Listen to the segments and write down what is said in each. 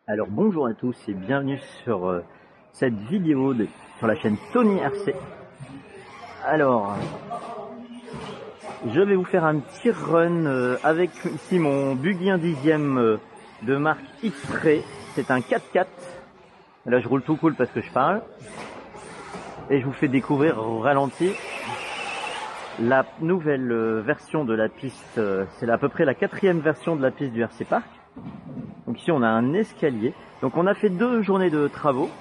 Alors bonjour à tous et bienvenue sur cette vidéo sur la chaîne Tony RC. Alors, je vais vous faire un petit run avec ici mon buggy 1/10 de marque X-Ray. C'est un 4x4. Là je roule tout cool parce que je parle. Et je vous fais découvrir au ralenti la nouvelle version de la piste. C'est à peu près la 4e version de la piste du RC Park. Donc ici on a un escalier. Donc on a fait 2 journées de travaux.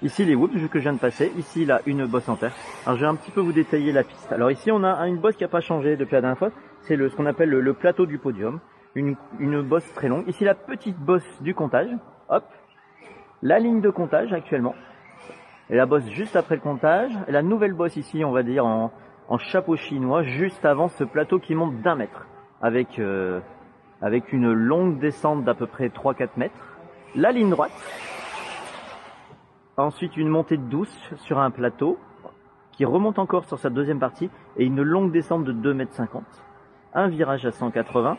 Ici les whoops que je viens de passer. Ici là une bosse en terre. Alors je vais un petit peu vous détailler la piste. Alors ici on a une bosse qui n'a pas changé depuis la dernière fois. C'est ce qu'on appelle le plateau du podium. Une bosse très longue. Ici la petite bosse du comptage. Hop. La ligne de comptage actuellement. Et la bosse juste après le comptage. Et la nouvelle bosse ici on va dire en chapeau chinois. Juste avant ce plateau qui monte d'1 mètre. Avec une longue descente d'à peu près 3-4 mètres. La ligne droite. Ensuite une montée douce sur un plateau qui remonte encore sur sa deuxième partie et une longue descente de 2,50 m. Un virage à 180.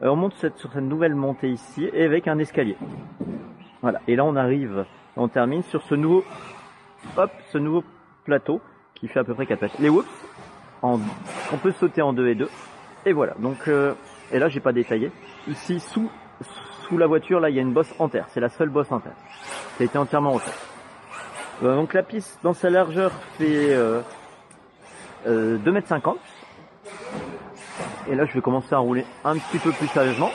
On monte sur cette nouvelle montée ici et avec un escalier. Voilà. Et là on termine sur ce nouveau plateau qui fait à peu près 4 mètres. Les whoops, on peut sauter en 2 et 2. Et voilà. Donc et là j'ai pas détaillé. Ici sous la voiture là il y a une bosse en terre. C'est la seule bosse en terre. Ça a été entièrement en terre. Donc la piste dans sa largeur fait 2,50 m. Et là je vais commencer à rouler un petit peu plus sérieusement.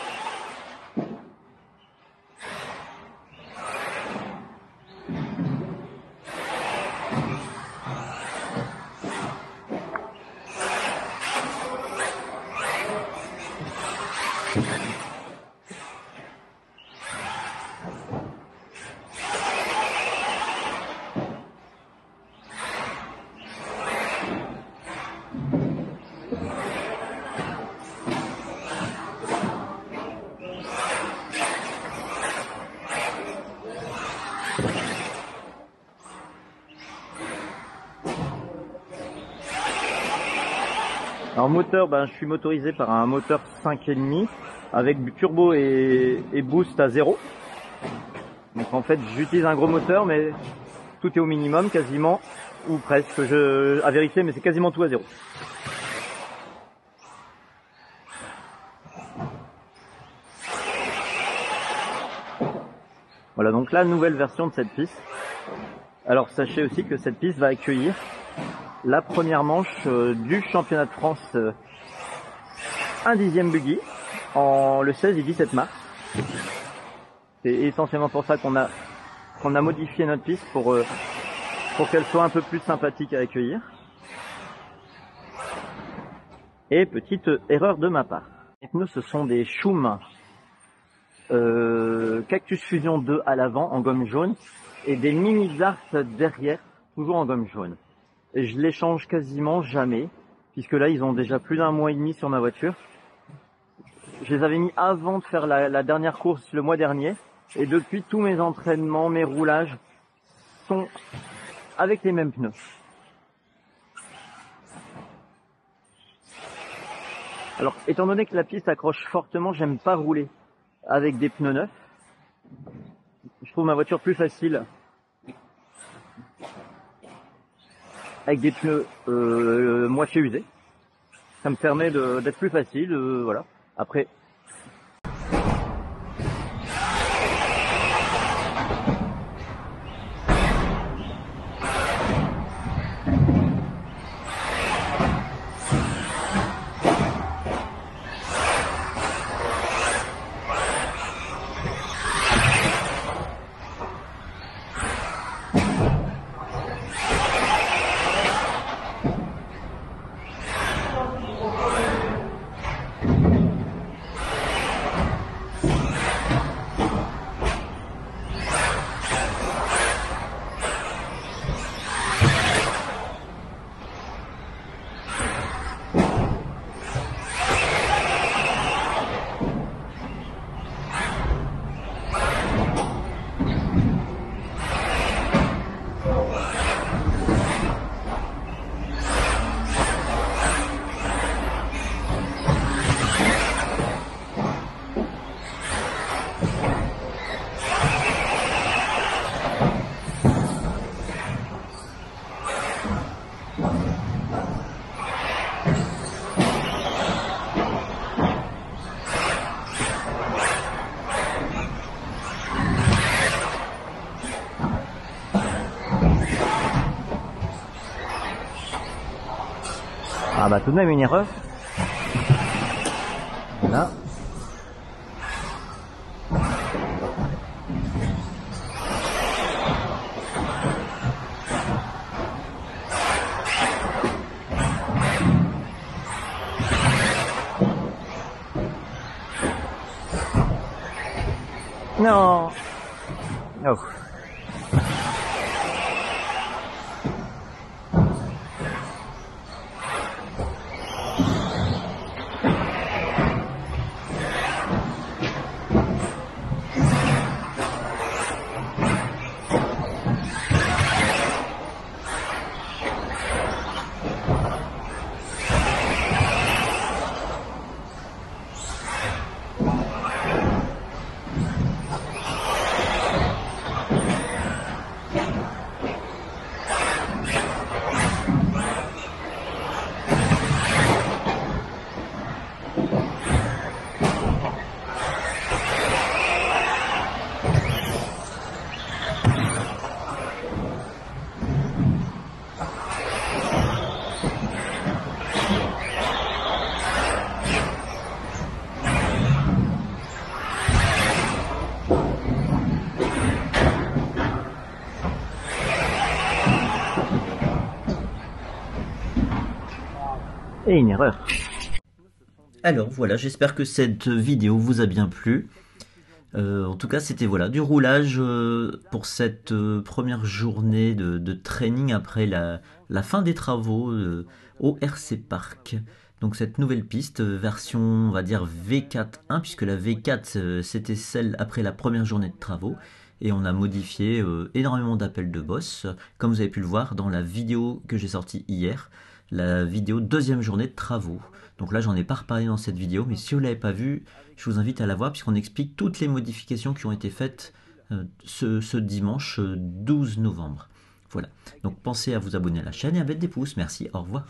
Alors moteur, je suis motorisé par un moteur 5,5 avec turbo et boost à 0. Donc en fait j'utilise un gros moteur mais tout est au minimum quasiment, ou presque, à vérifier, mais c'est quasiment tout à 0. Voilà donc la nouvelle version de cette piste. Alors sachez aussi que cette piste va accueillir la première manche du championnat de France 1/10 buggy le 16 et 17 mars. C'est essentiellement pour ça qu'on a modifié notre piste pour qu'elle soit un peu plus sympathique à accueillir. Et petite erreur de ma part. Les pneus ce sont des Schum Cactus Fusion 2 à l'avant en gomme jaune et des Mini Dart derrière toujours en gomme jaune. Et je les change quasiment jamais, puisque là ils ont déjà plus d'1 mois et demi sur ma voiture. Je les avais mis avant de faire la dernière course le mois dernier, et depuis tous mes entraînements, mes roulages sont avec les mêmes pneus. Alors étant donné que la piste accroche fortement, j'aime pas rouler avec des pneus neufs. Je trouve ma voiture plus facile avec des pneus moitié usés. Ça me permet d'être plus facile, voilà. Après, Voilà, tout de même une erreur. Voilà. Non. Oh. Et une erreur. Alors voilà, j'espère que cette vidéo vous a bien plu. En tout cas, c'était voilà du roulage pour cette première journée de training après la fin des travaux au RC Park. Donc cette nouvelle piste, version on va dire V4.1, puisque la V4 c'était celle après la première journée de travaux. Et on a modifié énormément d'appels de boss, comme vous avez pu le voir dans la vidéo que j'ai sortie hier, la vidéo deuxième journée de travaux. Donc là j'en ai pas reparlé dans cette vidéo, mais si vous ne l'avez pas vue, je vous invite à la voir puisqu'on explique toutes les modifications qui ont été faites ce dimanche 12 novembre. Voilà, donc pensez à vous abonner à la chaîne et à mettre des pouces. Merci, au revoir.